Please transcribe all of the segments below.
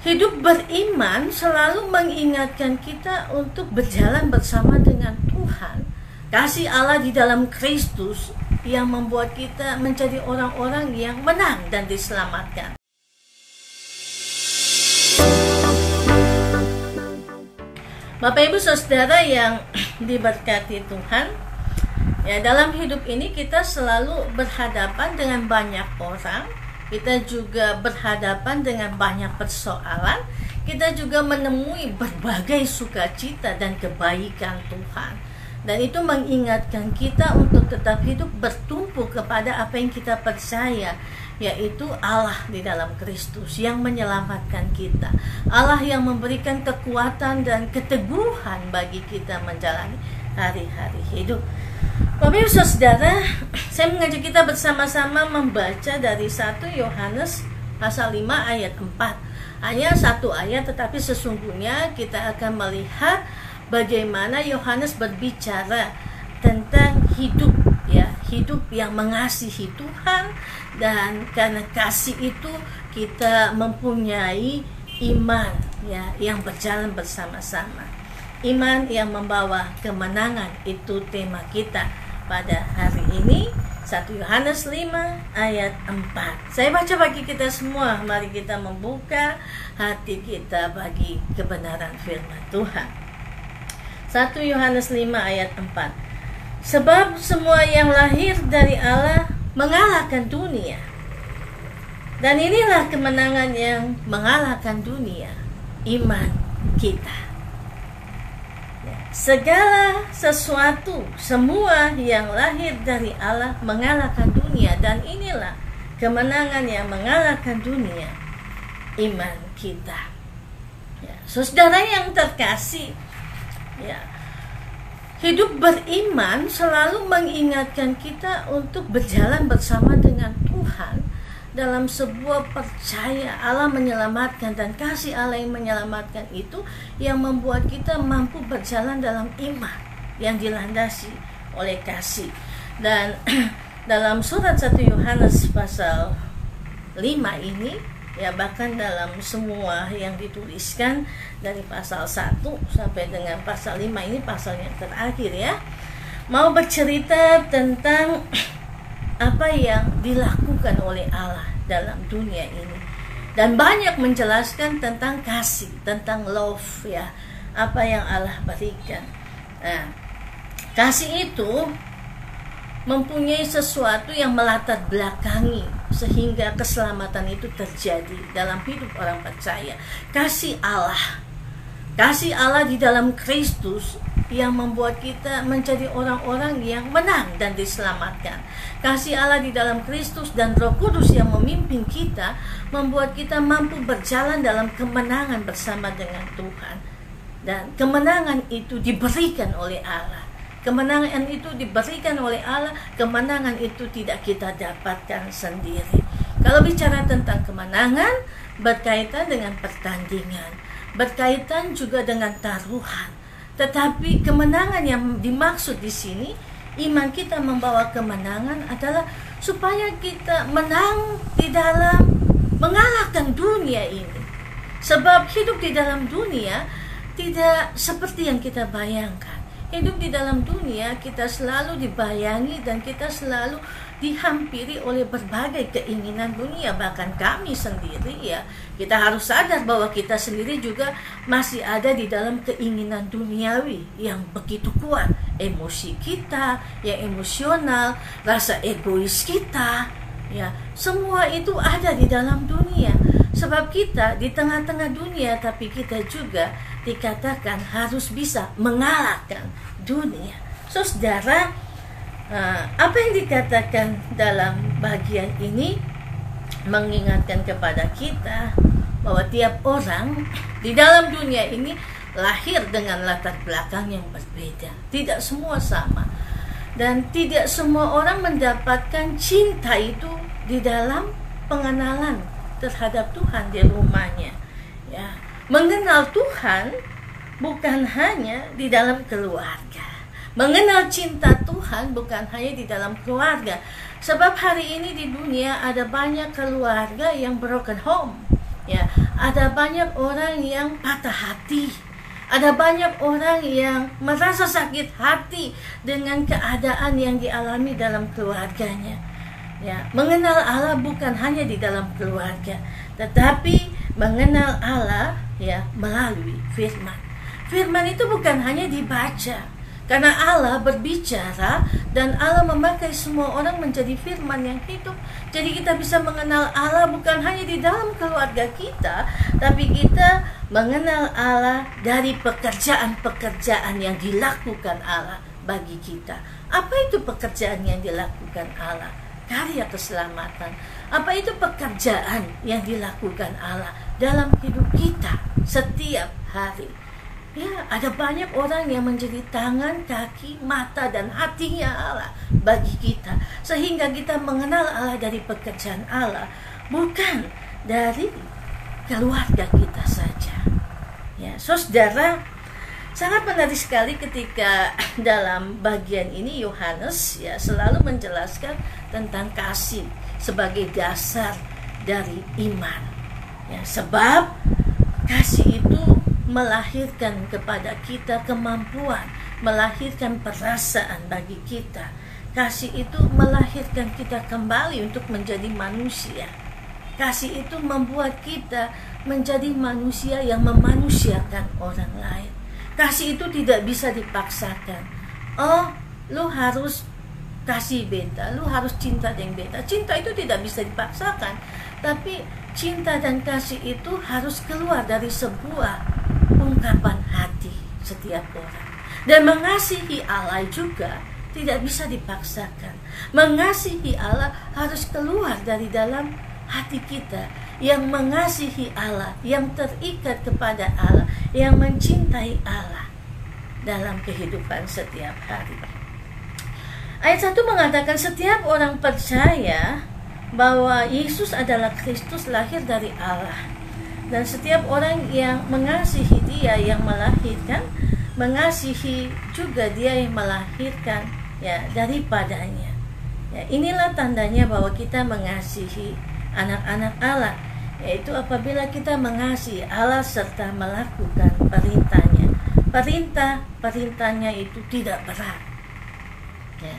Hidup beriman selalu mengingatkan kita untuk berjalan bersama dengan Tuhan. Kasih Allah di dalam Kristus yang membuat kita menjadi orang-orang yang menang dan diselamatkan. Bapak Ibu Saudara yang diberkati Tuhan, ya, dalam hidup ini kita selalu berhadapan dengan banyak orang. Kita juga berhadapan dengan banyak persoalan. Kita juga menemui berbagai sukacita dan kebaikan Tuhan. Dan itu mengingatkan kita untuk tetap hidup bertumpu kepada apa yang kita percaya, yaitu Allah di dalam Kristus yang menyelamatkan kita. Allah yang memberikan kekuatan dan keteguhan bagi kita menjalani hari-hari hidup. Bapak Ibu Saudara, saya mengajak kita bersama-sama membaca dari 1 Yohanes pasal 5 ayat 4. Hanya satu ayat, tetapi sesungguhnya kita akan melihat bagaimana Yohanes berbicara tentang hidup, ya, hidup yang mengasihi Tuhan, dan karena kasih itu kita mempunyai iman, ya, yang berjalan bersama-sama. Iman yang membawa kemenangan, itu tema kita pada hari ini. 1 Yohanes 5 ayat 4. Saya baca bagi kita semua. Mari kita membuka hati kita bagi kebenaran firman Tuhan. 1 Yohanes 5 ayat 4. Sebab semua yang lahir dari Allah mengalahkan dunia. Dan inilah kemenangan yang mengalahkan dunia, iman kita. Segala sesuatu, semua yang lahir dari Allah mengalahkan dunia, dan inilah kemenangan yang mengalahkan dunia, iman kita. Ya, saudara yang terkasih, ya, hidup beriman selalu mengingatkan kita untuk berjalan bersama dengan Tuhan dalam sebuah percaya Allah menyelamatkan, dan kasih Allah yang menyelamatkan itu yang membuat kita mampu berjalan dalam iman yang dilandasi oleh kasih. Dan dalam surat 1 Yohanes pasal 5 ini, ya, bahkan dalam semua yang dituliskan dari pasal 1 sampai dengan pasal 5 ini, pasal yang terakhir, ya, mau bercerita tentang apa yang dilakukan oleh Allah dalam dunia ini, dan banyak menjelaskan tentang kasih, tentang love, ya, apa yang Allah berikan. Nah, kasih itu mempunyai sesuatu yang melatar belakangi sehingga keselamatan itu terjadi dalam hidup orang percaya. Kasih Allah di dalam Kristus yang membuat kita menjadi orang-orang yang menang dan diselamatkan. Kasih Allah di dalam Kristus dan Roh Kudus yang memimpin kita membuat kita mampu berjalan dalam kemenangan bersama dengan Tuhan. Dan kemenangan itu diberikan oleh Allah. Kemenangan itu diberikan oleh Allah. Kemenangan itu tidak kita dapatkan sendiri. Kalau bicara tentang kemenangan, berkaitan dengan pertandingan, berkaitan juga dengan taruhan. Tetapi kemenangan yang dimaksud di sini, iman kita membawa kemenangan adalah supaya kita menang di dalam mengalahkan dunia ini. Sebab hidup di dalam dunia tidak seperti yang kita bayangkan. Hidup di dalam dunia kita selalu dibayangi dan kita selalu dihampiri oleh berbagai keinginan dunia. Bahkan kami sendiri, ya, kita harus sadar bahwa kita sendiri juga masih ada di dalam keinginan duniawi yang begitu kuat. Emosi kita yang emosional, rasa egois kita, ya, semua itu ada di dalam dunia. Sebab kita di tengah-tengah dunia, tapi kita juga dikatakan harus bisa mengalahkan dunia. Saudara, apa yang dikatakan dalam bagian ini mengingatkan kepada kita bahwa tiap orang di dalam dunia ini lahir dengan latar belakang yang berbeda. Tidak semua sama. Dan tidak semua orang mendapatkan cinta itu di dalam pengenalan terhadap Tuhan di rumahnya. Ya, mengenal Tuhan bukan hanya di dalam keluarga. Mengenal cinta Tuhan bukan hanya di dalam keluarga. Sebab hari ini di dunia ada banyak keluarga yang broken home. Ya, ada banyak orang yang patah hati. Ada banyak orang yang merasa sakit hati dengan keadaan yang dialami dalam keluarganya. Ya, mengenal Allah bukan hanya di dalam keluarga, tetapi mengenal Allah ya melalui firman. Firman itu bukan hanya dibaca, karena Allah berbicara dan Allah memakai semua orang menjadi firman yang hidup. Jadi kita bisa mengenal Allah bukan hanya di dalam keluarga kita, tapi kita mengenal Allah dari pekerjaan-pekerjaan yang dilakukan Allah bagi kita. Apa itu pekerjaan yang dilakukan Allah? Karya keselamatan. Apa itu pekerjaan yang dilakukan Allah dalam hidup kita setiap hari? Ya, ada banyak orang yang menjadi tangan, kaki, mata, dan hatinya Allah bagi kita. Sehingga kita mengenal Allah dari pekerjaan Allah, bukan dari keluarga kita saja. Ya, saudara, sangat menarik sekali ketika dalam bagian ini Yohanes ya selalu menjelaskan tentang kasih sebagai dasar dari iman. Ya, sebab kasih itu melahirkan kepada kita kemampuan, melahirkan perasaan bagi kita. Kasih itu melahirkan kita kembali untuk menjadi manusia. Kasih itu membuat kita menjadi manusia yang memanusiakan orang lain. Kasih itu tidak bisa dipaksakan. Oh, lu harus kasih beta, lu harus cinta dengan beta. Cinta itu tidak bisa dipaksakan, tapi cinta dan kasih itu harus keluar dari sebuah ungkapan hati setiap orang. Dan mengasihi Allah juga tidak bisa dipaksakan. Mengasihi Allah harus keluar dari dalam hati kita yang mengasihi Allah, yang terikat kepada Allah, yang mencintai Allah dalam kehidupan setiap hari. Ayat 1 mengatakan setiap orang percaya bahwa Yesus adalah Kristus lahir dari Allah. Dan setiap orang yang mengasihi Dia yang melahirkan, mengasihi juga Dia yang melahirkan ya daripadanya. Ya, inilah tandanya bahwa kita mengasihi anak-anak Allah, yaitu apabila kita mengasihi Allah serta melakukan perintahnya. Perintahnya itu tidak berat. Ya.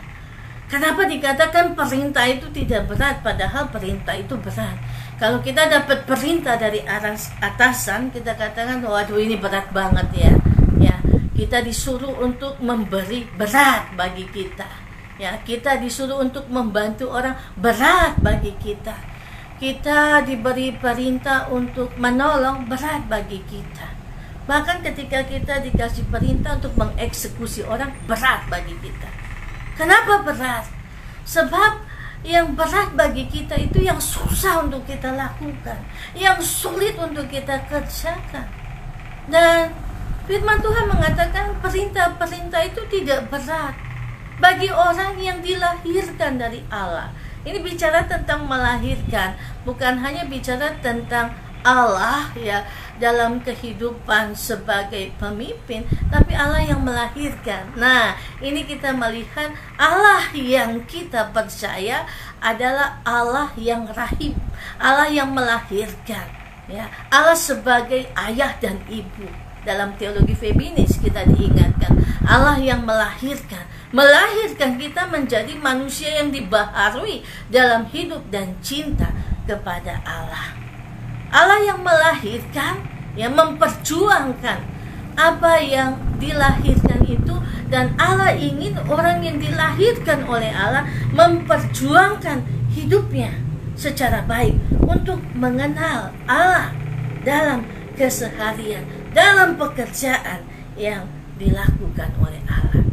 Kenapa dikatakan perintah itu tidak berat, padahal perintah itu berat? Kalau kita dapat perintah dari atasan, kita katakan, waduh ini berat banget ya. Ya, kita disuruh untuk memberi, berat bagi kita. Ya, kita disuruh untuk membantu orang, berat bagi kita. Kita diberi perintah untuk menolong, berat bagi kita. Bahkan ketika kita dikasih perintah untuk mengeksekusi orang, berat bagi kita. Kenapa berat? Sebab yang berat bagi kita itu yang susah untuk kita lakukan, yang sulit untuk kita kerjakan. Dan firman Tuhan mengatakan perintah-perintah itu tidak berat bagi orang yang dilahirkan dari Allah. Ini bicara tentang melahirkan, bukan hanya bicara tentang Allah ya dalam kehidupan sebagai pemimpin, tapi Allah yang melahirkan. Nah, ini kita melihat Allah yang kita percaya adalah Allah yang rahim, Allah yang melahirkan ya. Allah sebagai ayah dan ibu. Dalam teologi feminis kita diingatkan Allah yang melahirkan kita menjadi manusia yang dibaharui dalam hidup dan cinta kepada Allah. Allah yang melahirkan, yang memperjuangkan apa yang dilahirkan itu, dan Allah ingin orang yang dilahirkan oleh Allah memperjuangkan hidupnya secara baik untuk mengenal Allah dalam keseharian, dalam pekerjaan yang dilakukan oleh Allah.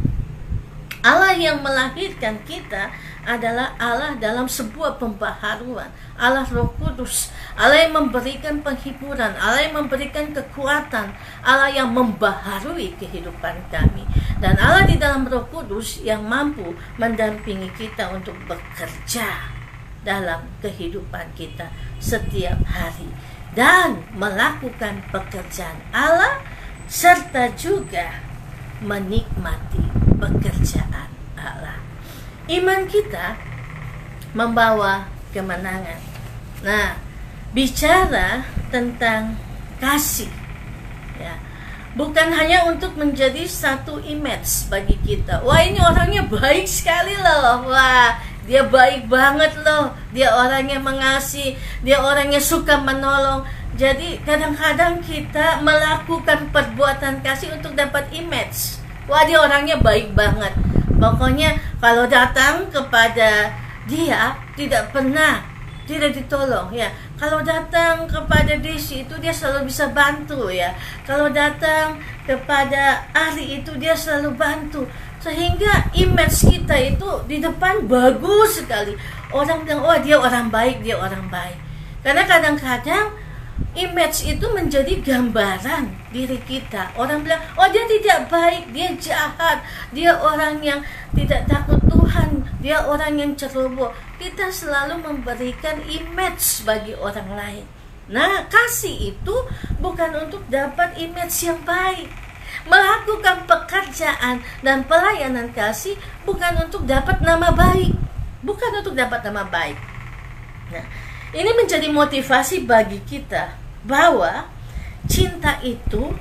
Allah yang melahirkan kita adalah Allah dalam sebuah pembaharuan, Allah Roh Kudus, Allah yang memberikan penghiburan, Allah yang memberikan kekuatan, Allah yang membaharui kehidupan kami, dan Allah di dalam Roh Kudus yang mampu mendampingi kita untuk bekerja dalam kehidupan kita setiap hari dan melakukan pekerjaan Allah serta juga menikmati pekerjaan Allah. Iman kita membawa kemenangan. Nah, bicara tentang kasih, ya, bukan hanya untuk menjadi satu image bagi kita. Wah, ini orangnya baik sekali loh. Wah, dia baik banget loh. Dia orangnya mengasihi, dia orangnya suka menolong. Jadi kadang-kadang kita melakukan perbuatan kasih untuk dapat image. Wah, dia orangnya baik banget. Pokoknya kalau datang kepada dia tidak ditolong, ya. Kalau datang kepada Desi itu dia selalu bisa bantu, ya. Kalau datang kepada Ari itu dia selalu bantu. Sehingga image kita itu di depan bagus sekali. Orang bilang, oh dia orang baik, dia orang baik. Karena kadang-kadang image itu menjadi gambaran diri kita. Orang bilang, oh dia tidak baik, dia jahat, dia orang yang tidak takut Tuhan, dia orang yang ceroboh. Kita selalu memberikan image bagi orang lain. Nah, kasih itu bukan untuk dapat image yang baik. Melakukan pekerjaan dan pelayanan kasih bukan untuk dapat nama baik. Bukan untuk dapat nama baik. Nah, ini menjadi motivasi bagi kita bahwa cinta itu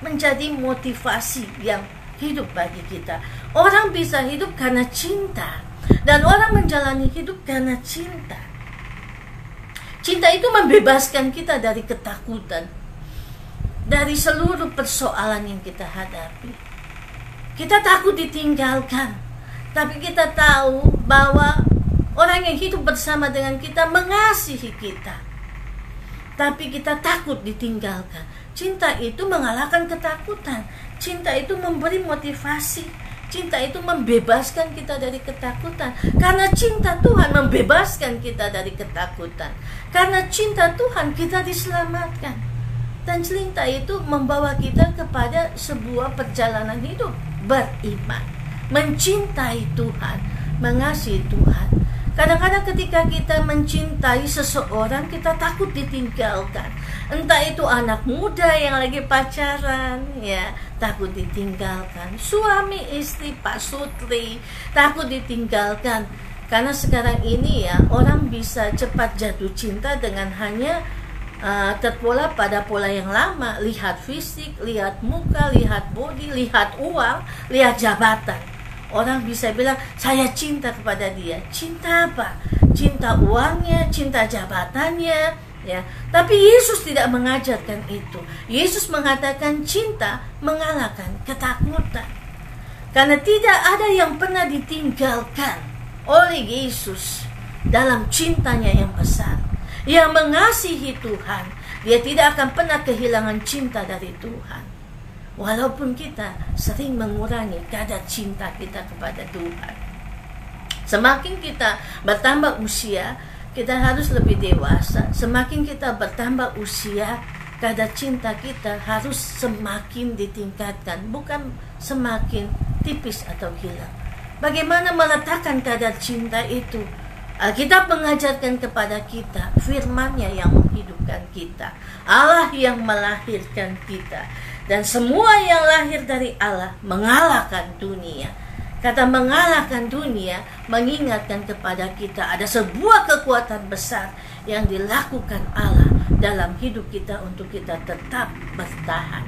menjadi motivasi yang hidup bagi kita. Orang bisa hidup karena cinta, dan orang menjalani hidup karena cinta. Cinta itu membebaskan kita dari ketakutan, dari seluruh persoalan yang kita hadapi. Kita takut ditinggalkan, tapi kita tahu bahwa orang yang hidup bersama dengan kita mengasihi kita. Tapi kita takut ditinggalkan. Cinta itu mengalahkan ketakutan. Cinta itu memberi motivasi. Cinta itu membebaskan kita dari ketakutan. Karena cinta Tuhan membebaskan kita dari ketakutan. Karena cinta Tuhan kita diselamatkan. Dan cinta itu membawa kita kepada sebuah perjalanan hidup beriman, mencintai Tuhan, mengasihi Tuhan. Kadang-kadang ketika kita mencintai seseorang, kita takut ditinggalkan. Entah itu anak muda yang lagi pacaran, ya, takut ditinggalkan. Suami istri, Pak Sutri, takut ditinggalkan. Karena sekarang ini ya, orang bisa cepat jatuh cinta dengan hanya terpola pada pola yang lama. Lihat fisik, lihat muka, lihat body, lihat uang, lihat jabatan. Orang bisa bilang, saya cinta kepada dia. Cinta apa? Cinta uangnya, cinta jabatannya, ya. Tapi Yesus tidak mengajarkan itu. Yesus mengatakan cinta mengalahkan ketakutan. Karena tidak ada yang pernah ditinggalkan oleh Yesus dalam cintanya yang besar. Yang mengasihi Tuhan, dia tidak akan pernah kehilangan cinta dari Tuhan. Walaupun kita sering mengurangi kadar cinta kita kepada Tuhan. Semakin kita bertambah usia, kita harus lebih dewasa. Semakin kita bertambah usia, kadar cinta kita harus semakin ditingkatkan, bukan semakin tipis atau hilang. Bagaimana meletakkan kadar cinta itu? Alkitab mengajarkan kepada kita, firman-Nya yang menghidupkan kita, Allah yang melahirkan kita. Dan semua yang lahir dari Allah mengalahkan dunia. Kata mengalahkan dunia mengingatkan kepada kita ada sebuah kekuatan besar yang dilakukan Allah dalam hidup kita untuk kita tetap bertahan.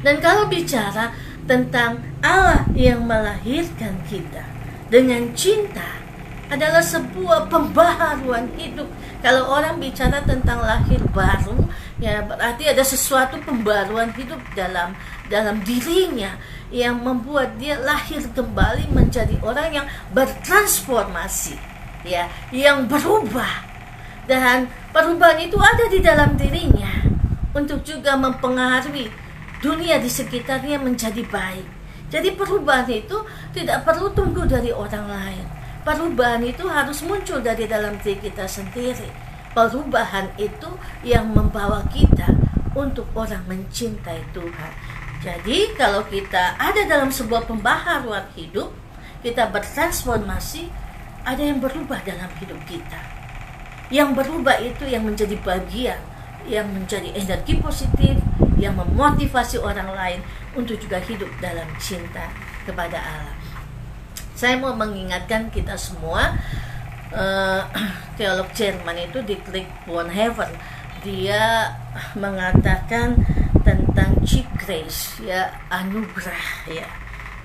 Dan kalau bicara tentang Allah yang melahirkan kita dengan cinta, adalah sebuah pembaharuan hidup. Kalau orang bicara tentang lahir baru, ya berarti ada sesuatu pembaruan hidup dalam dirinya yang membuat dia lahir kembali menjadi orang yang bertransformasi, ya, yang berubah. Dan perubahan itu ada di dalam dirinya untuk juga mempengaruhi dunia di sekitarnya menjadi baik. Jadi perubahan itu tidak perlu tunggu dari orang lain. Perubahan itu harus muncul dari dalam diri kita sendiri. Perubahan itu yang membawa kita untuk orang mencintai Tuhan. Jadi kalau kita ada dalam sebuah pembaharuan hidup, kita bertransformasi, ada yang berubah dalam hidup kita. Yang berubah itu yang menjadi bagian, yang menjadi energi positif, yang memotivasi orang lain untuk juga hidup dalam cinta kepada Allah. Saya mau mengingatkan kita semua teolog Jerman itu, Dietrich Bonhoeffer, dia mengatakan tentang cheap grace, ya, anugerah, ya,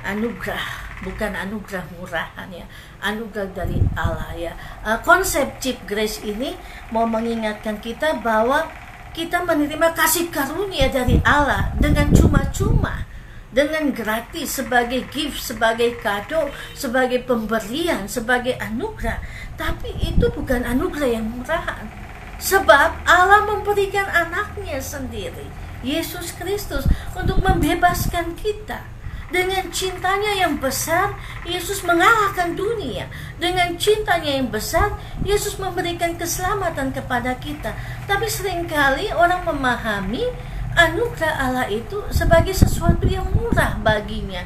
anugerah, bukan anugerah murahan, ya, anugerah dari Allah, ya. Konsep cheap grace ini mau mengingatkan kita bahwa kita menerima kasih karunia dari Allah dengan cuma-cuma, dengan gratis, sebagai gift, sebagai kado, sebagai pemberian, sebagai anugerah. Tapi itu bukan anugerah yang murahan. Sebab Allah memberikan anaknya sendiri, Yesus Kristus, untuk membebaskan kita. Dengan cintanya yang besar, Yesus mengalahkan dunia. Dengan cintanya yang besar, Yesus memberikan keselamatan kepada kita. Tapi seringkali orang memahami anugerah Allah itu sebagai sesuatu yang murah baginya,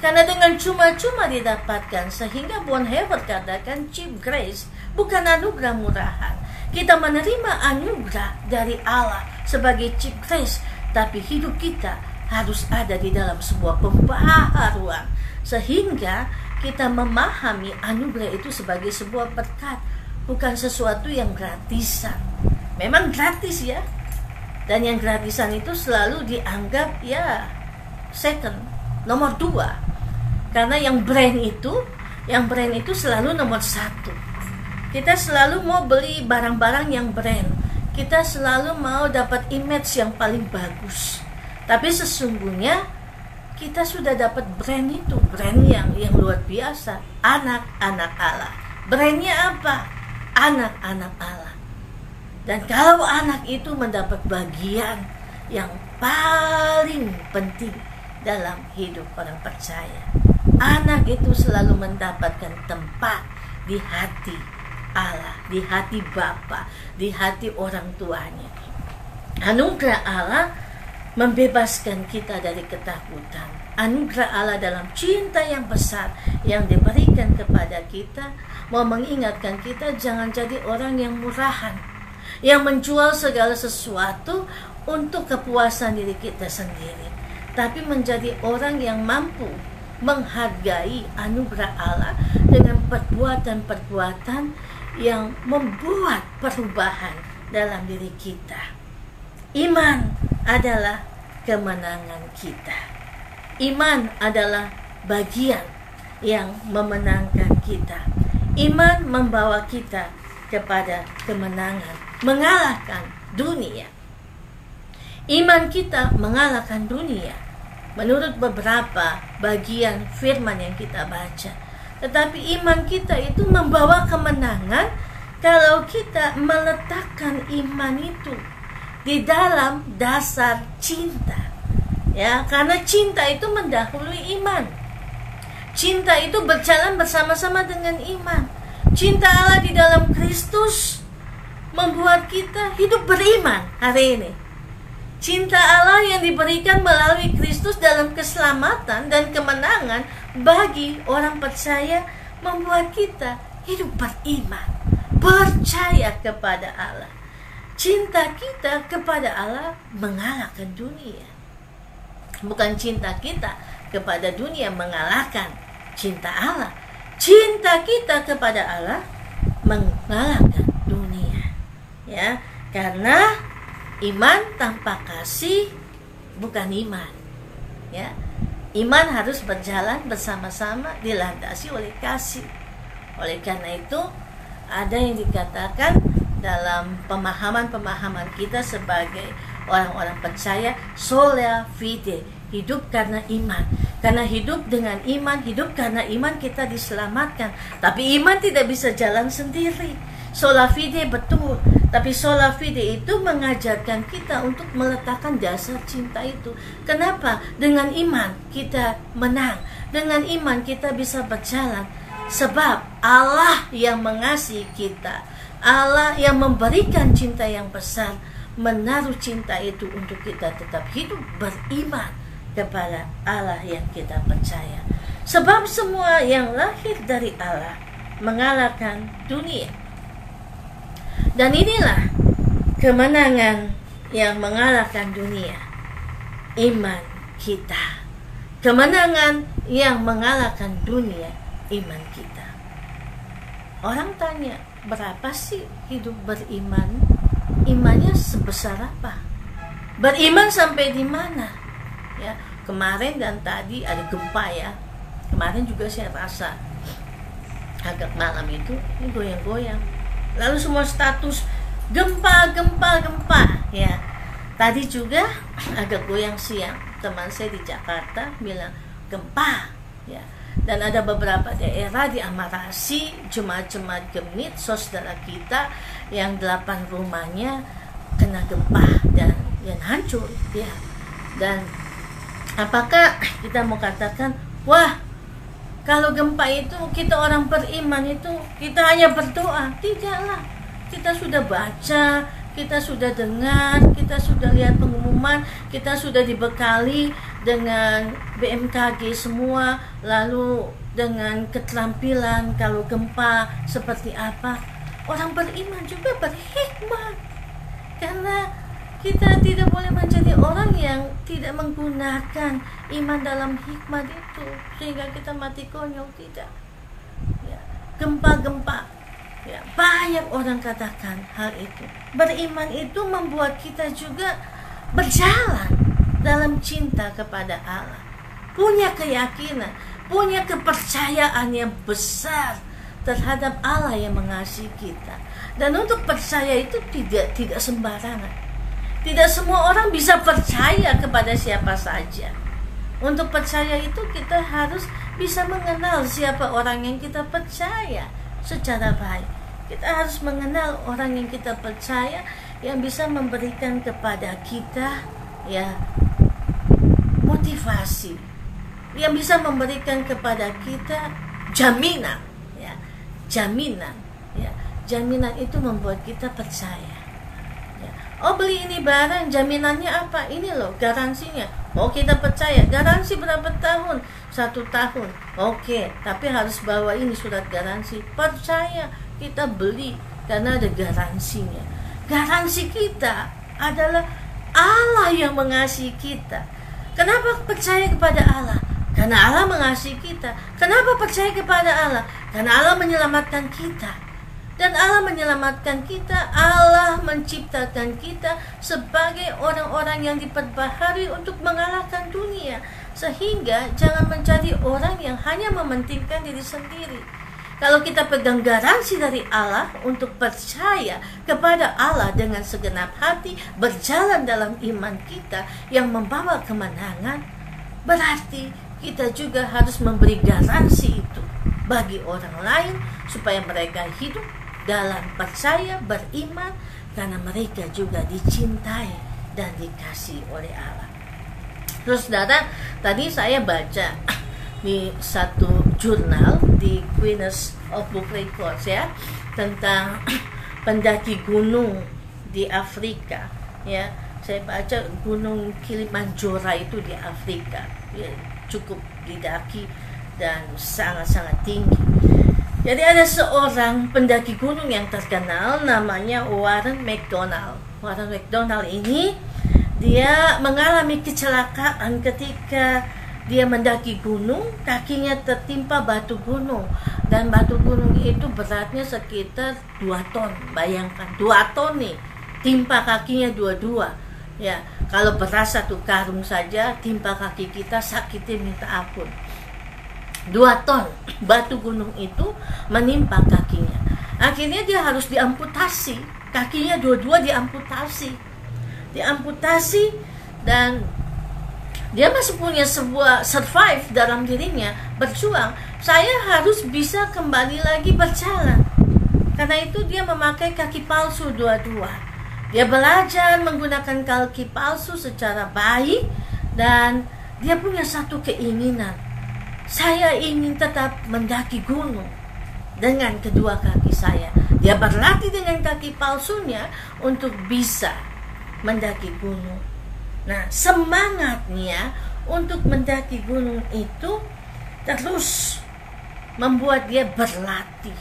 karena dengan cuma-cuma didapatkan. Sehingga Bonhoeffer katakan cheap grace bukan anugerah murahan. Kita menerima anugerah dari Allah sebagai cheap grace, tapi hidup kita harus ada di dalam sebuah pembaharuan, sehingga kita memahami anugerah itu sebagai sebuah berkat, bukan sesuatu yang gratisan. Memang gratis, ya, dan yang gratisan itu selalu dianggap, ya, second, nomor 2. Karena yang brand itu selalu nomor 1. Kita selalu mau beli barang-barang yang brand. Kita selalu mau dapat image yang paling bagus. Tapi sesungguhnya kita sudah dapat brand itu, brand yang luar biasa, anak-anak Allah. Brandnya apa? Anak-anak Allah. Dan kalau anak itu mendapat bagian yang paling penting dalam hidup orang percaya, anak itu selalu mendapatkan tempat di hati Allah, di hati Bapa, di hati orang tuanya. Anugerah Allah membebaskan kita dari ketakutan. Anugerah Allah dalam cinta yang besar yang diberikan kepada kita mau mengingatkan kita jangan jadi orang yang murahan, yang menjual segala sesuatu untuk kepuasan diri kita sendiri, tapi menjadi orang yang mampu menghargai anugerah Allah dengan perbuatan-perbuatan yang membuat perubahan dalam diri kita. Iman adalah kemenangan kita. Iman adalah bagian yang memenangkan kita. Iman membawa kita kepada kemenangan, mengalahkan dunia. Iman kita mengalahkan dunia menurut beberapa bagian firman yang kita baca. Tetapi iman kita itu membawa kemenangan kalau kita meletakkan iman itu di dalam dasar cinta. Ya, karena cinta itu mendahului iman. Cinta itu berjalan bersama-sama dengan iman. Cinta Allah di dalam Kristus membuat kita hidup beriman hari ini. Cinta Allah yang diberikan melalui Kristus dalam keselamatan dan kemenangan bagi orang percaya membuat kita hidup beriman, percaya kepada Allah. Cinta kita kepada Allah mengalahkan dunia. Bukan cinta kita kepada dunia mengalahkan cinta Allah. Cinta kita kepada Allah mengalahkan dunia. Ya, karena iman tanpa kasih bukan iman. Ya, iman harus berjalan bersama-sama, dilandasi oleh kasih. Oleh karena itu, ada yang dikatakan dalam pemahaman-pemahaman kita sebagai orang-orang percaya, sola fide, hidup karena iman. Karena hidup dengan iman, hidup karena iman kita diselamatkan. Tapi iman tidak bisa jalan sendiri. Sola fide betul, tapi sola fide itu mengajarkan kita untuk meletakkan dasar cinta itu. Kenapa? Dengan iman kita menang. Dengan iman kita bisa berjalan. Sebab Allah yang mengasihi kita, Allah yang memberikan cinta yang besar, menaruh cinta itu untuk kita tetap hidup beriman kepada Allah yang kita percaya. Sebab semua yang lahir dari Allah mengalahkan dunia. Dan inilah kemenangan yang mengalahkan dunia. Iman kita. Kemenangan yang mengalahkan dunia, iman kita. Orang tanya, berapa sih hidup beriman? Imannya sebesar apa? Beriman sampai di mana? Ya, kemarin dan tadi ada gempa ya. Kemarin juga saya rasa agak malam itu ini goyang-goyang. Lalu semua status gempa ya. Tadi juga agak goyang siang. Teman saya di Jakarta bilang gempa ya. Dan ada beberapa daerah di Amarasi, jemaat-jemaat Gemit, saudara kita yang 8 rumahnya kena gempa dan yang hancur ya. Dan apakah kita mau katakan, wah, kalau gempa itu kita orang beriman itu kita hanya berdoa? Tidaklah. Kita sudah baca, kita sudah dengar, kita sudah lihat pengumuman, kita sudah dibekali dengan BMKG semua, lalu dengan keterampilan kalau gempa seperti apa. Orang beriman juga berhikmat, karena kita tidak boleh menjadi orang yang tidak menggunakan iman dalam hikmat itu sehingga kita mati konyol. Tidak ya, gempa-gempa ya, banyak orang katakan hal itu. Beriman itu membuat kita juga berjalan dalam cinta kepada Allah, punya keyakinan, punya kepercayaan yang besar terhadap Allah yang mengasihi kita. Dan untuk percaya itu tidak sembarangan. Tidak semua orang bisa percaya kepada siapa saja. Untuk percaya itu kita harus bisa mengenal siapa orang yang kita percaya secara baik. Kita harus mengenal orang yang kita percaya yang bisa memberikan kepada kita ya motivasi, yang bisa memberikan kepada kita jaminan ya. Jaminan itu membuat kita percaya. Oh, beli ini barang, jaminannya apa? Ini loh garansinya. Oh, kita percaya. Garansi berapa tahun? 1 tahun. Oke, tapi harus bawa ini surat garansi. Percaya, kita beli karena ada garansinya. Garansi kita adalah Allah yang mengasihi kita. Kenapa percaya kepada Allah? Karena Allah mengasihi kita. Kenapa percaya kepada Allah? Karena Allah menyelamatkan kita. Dan Allah menyelamatkan kita, Allah menciptakan kita sebagai orang-orang yang diperbaharui untuk mengalahkan dunia. Sehingga jangan menjadi orang yang hanya mementingkan diri sendiri. Kalau kita pegang garansi dari Allah untuk percaya kepada Allah dengan segenap hati, berjalan dalam iman kita yang membawa kemenangan, berarti kita juga harus memberi garansi itu bagi orang lain supaya mereka hidup dalam percaya, beriman, karena mereka juga dicintai dan dikasihi oleh Allah. Terus saudara, tadi saya baca di satu jurnal di Guinness of Book Records ya, tentang pendaki gunung di Afrika ya. Saya baca gunung Kilimanjaro itu di Afrika ya, cukup didaki dan sangat-sangat tinggi. Jadi ada seorang pendaki gunung yang terkenal namanya Warren McDonald. Warren McDonald ini dia mengalami kecelakaan ketika dia mendaki gunung, kakinya tertimpa batu gunung. Dan batu gunung itu beratnya sekitar 2 ton. Bayangkan 2 ton nih, timpa kakinya dua-dua. Ya, kalau beras 1 karung saja timpa kaki kita sakitnya minta ampun. 2 ton batu gunung itu menimpa kakinya. Akhirnya dia harus diamputasi. Kakinya dua-dua diamputasi. Dan dia masih punya sebuah survive dalam dirinya, berjuang. Saya harus bisa kembali lagi berjalan. Karena itu dia memakai kaki palsu dua-dua. Dia belajar menggunakan kaki palsu secara baik. Dan dia punya satu keinginan. Saya ingin tetap mendaki gunung dengan kedua kaki saya. Dia berlatih dengan kaki palsunya untuk bisa mendaki gunung. Nah, semangatnya untuk mendaki gunung itu terus membuat dia berlatih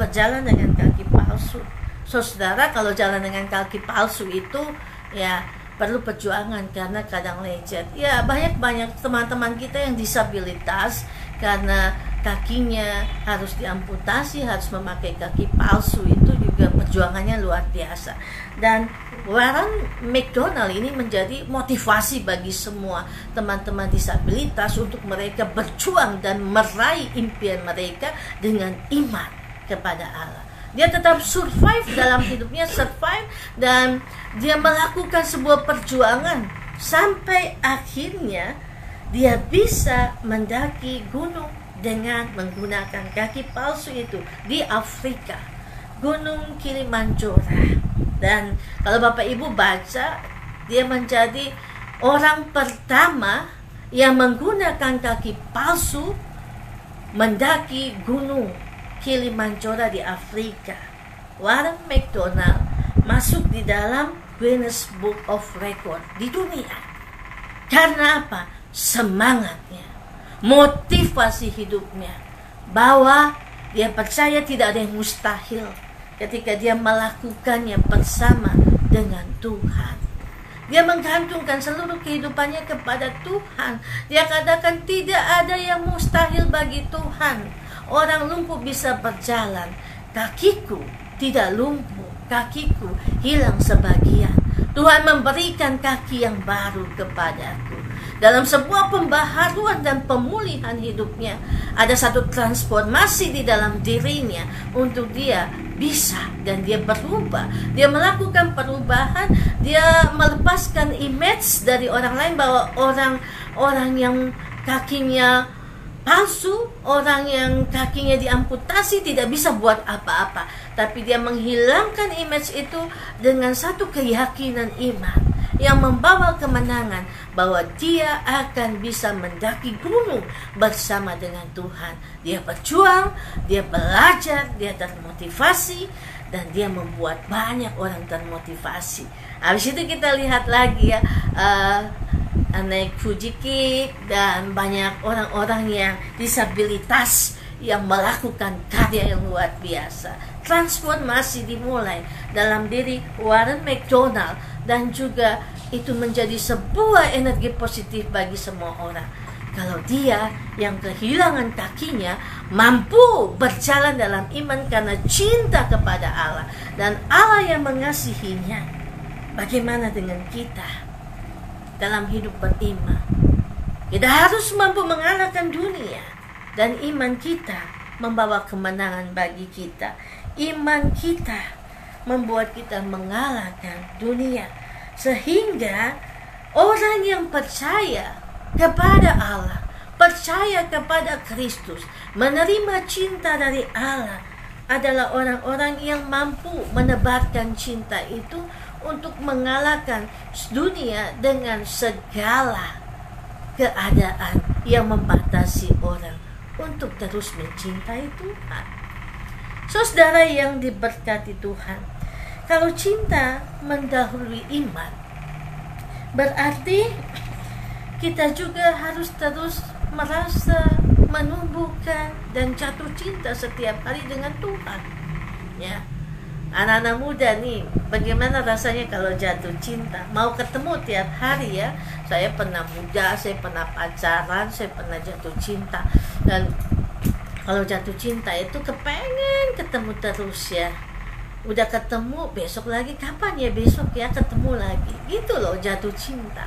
berjalan dengan kaki palsu. Saudara, kalau jalan dengan kaki palsu itu ya perlu perjuangan karena kadang lecet. Ya, banyak teman-teman kita yang disabilitas karena kakinya harus diamputasi, harus memakai kaki palsu, itu juga perjuangannya luar biasa. Dan Warren McDonald ini menjadi motivasi bagi semua teman-teman disabilitas untuk mereka berjuang dan meraih impian mereka dengan iman kepada Allah. Dia tetap survive dalam hidupnya, dan dia melakukan sebuah perjuangan sampai akhirnya dia bisa mendaki gunung dengan menggunakan kaki palsu itu di Afrika, Gunung Kilimanjaro. Dan kalau Bapak Ibu baca, dia menjadi orang pertama yang menggunakan kaki palsu mendaki Gunung Kilimanjaro di Afrika. Warren McDonald masuk di dalam Guinness Book of Record di dunia. Karena apa? Semangatnya, motivasi hidupnya, bahwa dia percaya tidak ada yang mustahil ketika dia melakukannya bersama dengan Tuhan. Dia menggantungkan seluruh kehidupannya kepada Tuhan. Dia katakan tidak ada yang mustahil bagi Tuhan. Orang lumpuh bisa berjalan, kakiku tidak lumpuh, kakiku hilang sebagian. Tuhan memberikan kaki yang baru kepadaku. Dalam sebuah pembaharuan dan pemulihan hidupnya, ada satu transformasi di dalam dirinya untuk dia bisa, dan dia berubah. Dia melakukan perubahan, dia melepaskan image dari orang lain bahwa orang yang kakinya palsu, orang yang kakinya diamputasi tidak bisa buat apa-apa. Tapi dia menghilangkan image itu dengan satu keyakinan iman yang membawa kemenangan, bahwa dia akan bisa mendaki gunung bersama dengan Tuhan. Dia berjuang, dia belajar, dia termotivasi, dan dia membuat banyak orang termotivasi. Habis itu kita lihat lagi ya, naik Fuji dan banyak orang-orang yang disabilitas yang melakukan karya yang luar biasa. Transformasi dimulai dalam diri Warren McDonald, dan juga itu menjadi sebuah energi positif bagi semua orang. Kalau dia yang kehilangan kakinya mampu berjalan dalam iman karena cinta kepada Allah dan Allah yang mengasihinya, bagaimana dengan kita dalam hidup beriman? Kita harus mampu mengalahkan dunia, dan iman kita membawa kemenangan bagi kita. Iman kita membuat kita mengalahkan dunia, sehingga orang yang percaya kepada Allah, percaya kepada Kristus, menerima cinta dari Allah, adalah orang-orang yang mampu menebarkan cinta itu untuk mengalahkan dunia dengan segala keadaan yang membatasi orang untuk terus mencintai Tuhan. Saudara yang diberkati Tuhan, kalau cinta mendahului iman, berarti kita juga harus terus merasa menumbuhkan dan jatuh cinta setiap hari dengan Tuhan. Ya, anak-anak muda nih, bagaimana rasanya kalau jatuh cinta? Mau ketemu tiap hari ya. Saya pernah muda, saya pernah pacaran, saya pernah jatuh cinta. Dan kalau jatuh cinta itu kepengen ketemu terus ya. Udah ketemu, besok lagi, kapan ya besok ya ketemu lagi. Gitu loh jatuh cinta.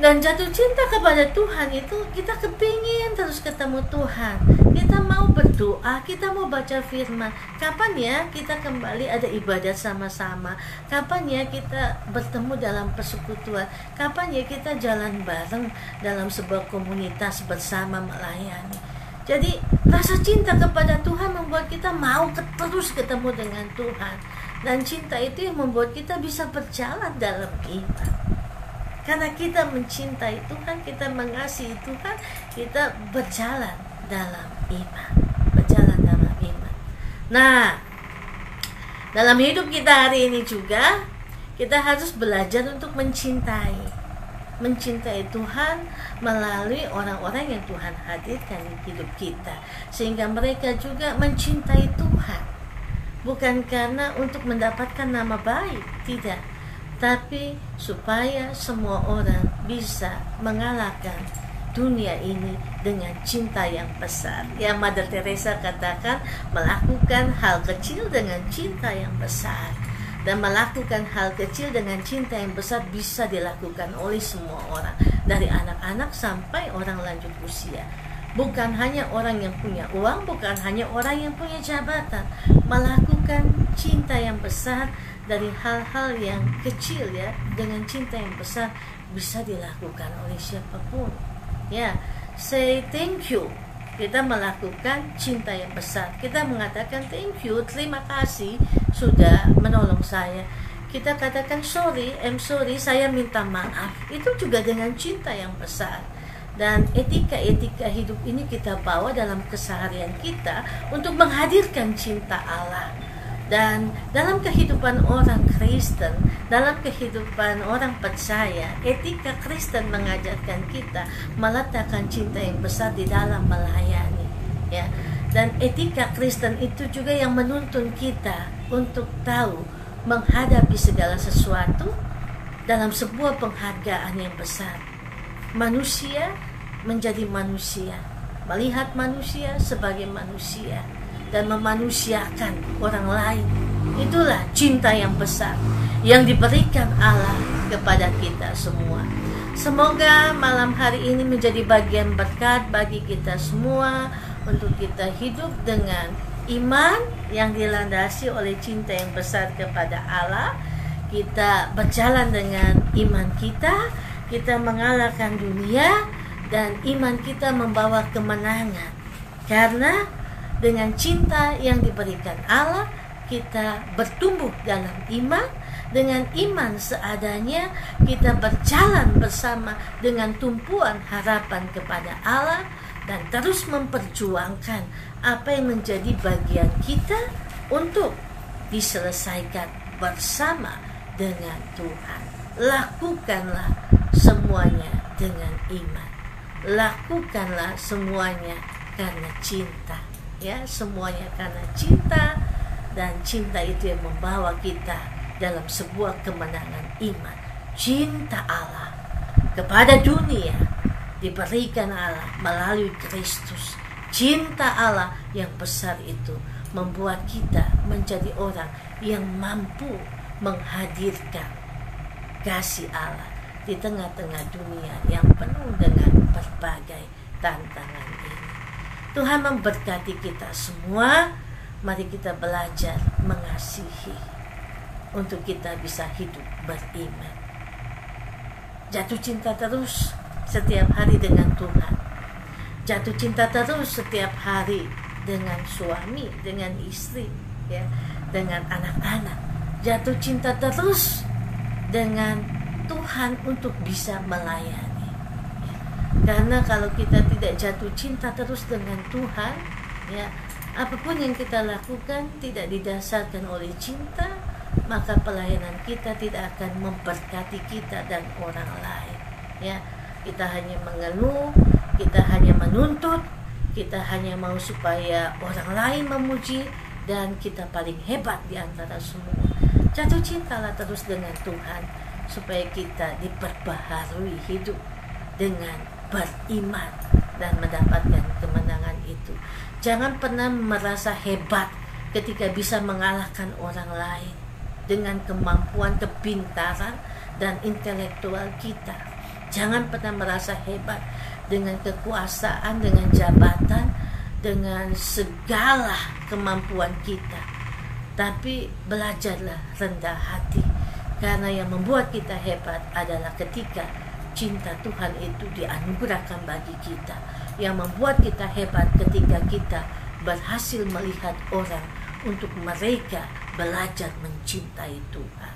Dan jatuh cinta kepada Tuhan itu kita kepingin terus ketemu Tuhan. Kita mau berdoa, kita mau baca firman. Kapan ya kita kembali ada ibadat sama-sama? Kapan ya kita bertemu dalam persekutuan? Kapan ya kita jalan bareng dalam sebuah komunitas bersama melayani? Jadi rasa cinta kepada Tuhan membuat kita mau terus ketemu dengan Tuhan. Dan cinta itu yang membuat kita bisa berjalan dalam iman. Karena kita mencintai Tuhan, kita mengasihi Tuhan, kita berjalan dalam iman. Berjalan dalam iman. Nah, dalam hidup kita hari ini juga, kita harus belajar untuk mencintai. Mencintai Tuhan melalui orang-orang yang Tuhan hadirkan di hidup kita. Sehingga mereka juga mencintai Tuhan. Bukan karena untuk mendapatkan nama baik, tidak. Tapi supaya semua orang bisa mengalahkan dunia ini dengan cinta yang besar. Ya, Mother Teresa katakan melakukan hal kecil dengan cinta yang besar. Dan melakukan hal kecil dengan cinta yang besar bisa dilakukan oleh semua orang, dari anak-anak sampai orang lanjut usia. Bukan hanya orang yang punya uang, bukan hanya orang yang punya jabatan. Melakukan cinta yang besar dari hal-hal yang kecil, ya, dengan cinta yang besar bisa dilakukan oleh siapapun. Ya, say thank you. Kita melakukan cinta yang besar. Kita mengatakan thank you, terima kasih sudah menolong saya. Kita katakan sorry, I'm sorry, saya minta maaf. Itu juga dengan cinta yang besar. Dan etika-etika hidup ini kita bawa dalam keseharian kita untuk menghadirkan cinta Allah. Dan dalam kehidupan orang Kristen, dalam kehidupan orang percaya, etika Kristen mengajarkan kita meletakkan cinta yang besar di dalam melayani, ya. Dan etika Kristen itu juga yang menuntun kita untuk tahu menghadapi segala sesuatu dalam sebuah penghargaan yang besar. Manusia menjadi manusia, melihat manusia sebagai manusia, dan memanusiakan orang lain. Itulah cinta yang besar yang diberikan Allah kepada kita semua. Semoga malam hari ini menjadi bagian berkat bagi kita semua, untuk kita hidup dengan iman yang dilandasi oleh cinta yang besar kepada Allah. Kita berjalan dengan iman kita mengalahkan dunia, dan iman kita membawa kemenangan. Karena dengan cinta yang diberikan Allah, kita bertumbuh dalam iman. Dengan iman seadanya, kita berjalan bersama dengan tumpuan harapan kepada Allah, dan terus memperjuangkan apa yang menjadi bagian kita untuk diselesaikan bersama dengan Tuhan. Lakukanlah semuanya dengan iman. Lakukanlah semuanya karena cinta. Ya, semuanya karena cinta, dan cinta itu yang membawa kita dalam sebuah kemenangan iman. Cinta Allah kepada dunia diberikan Allah melalui Kristus. Cinta Allah yang besar itu membuat kita menjadi orang yang mampu menghadirkan kasih Allah di tengah-tengah dunia yang penuh dengan berbagai tantangan ini. Tuhan memberkati kita semua. Mari kita belajar mengasihi untuk kita bisa hidup beriman. Jatuh cinta terus setiap hari dengan Tuhan. Jatuh cinta terus setiap hari dengan suami, dengan istri, ya, dengan anak-anak. Jatuh cinta terus dengan Tuhan untuk bisa melayani. Karena kalau kita tidak jatuh cinta terus dengan Tuhan, ya, apapun yang kita lakukan tidak didasarkan oleh cinta, maka pelayanan kita tidak akan memberkati kita dan orang lain. Ya, kita hanya mengeluh, kita hanya menuntut, kita hanya mau supaya orang lain memuji, dan kita paling hebat di antara semua. Jatuh cintalah terus dengan Tuhan, supaya kita diperbaharui hidup dengan beriman dan mendapatkan kemenangan itu. Jangan pernah merasa hebat ketika bisa mengalahkan orang lain dengan kemampuan, kepintaran, dan intelektual kita. Jangan pernah merasa hebat dengan kekuasaan, dengan jabatan, dengan segala kemampuan kita. Tapi belajarlah rendah hati, karena yang membuat kita hebat adalah ketika cinta Tuhan itu dianugerahkan bagi kita. Yang membuat kita hebat ketika kita berhasil melihat orang untuk mereka belajar mencintai Tuhan.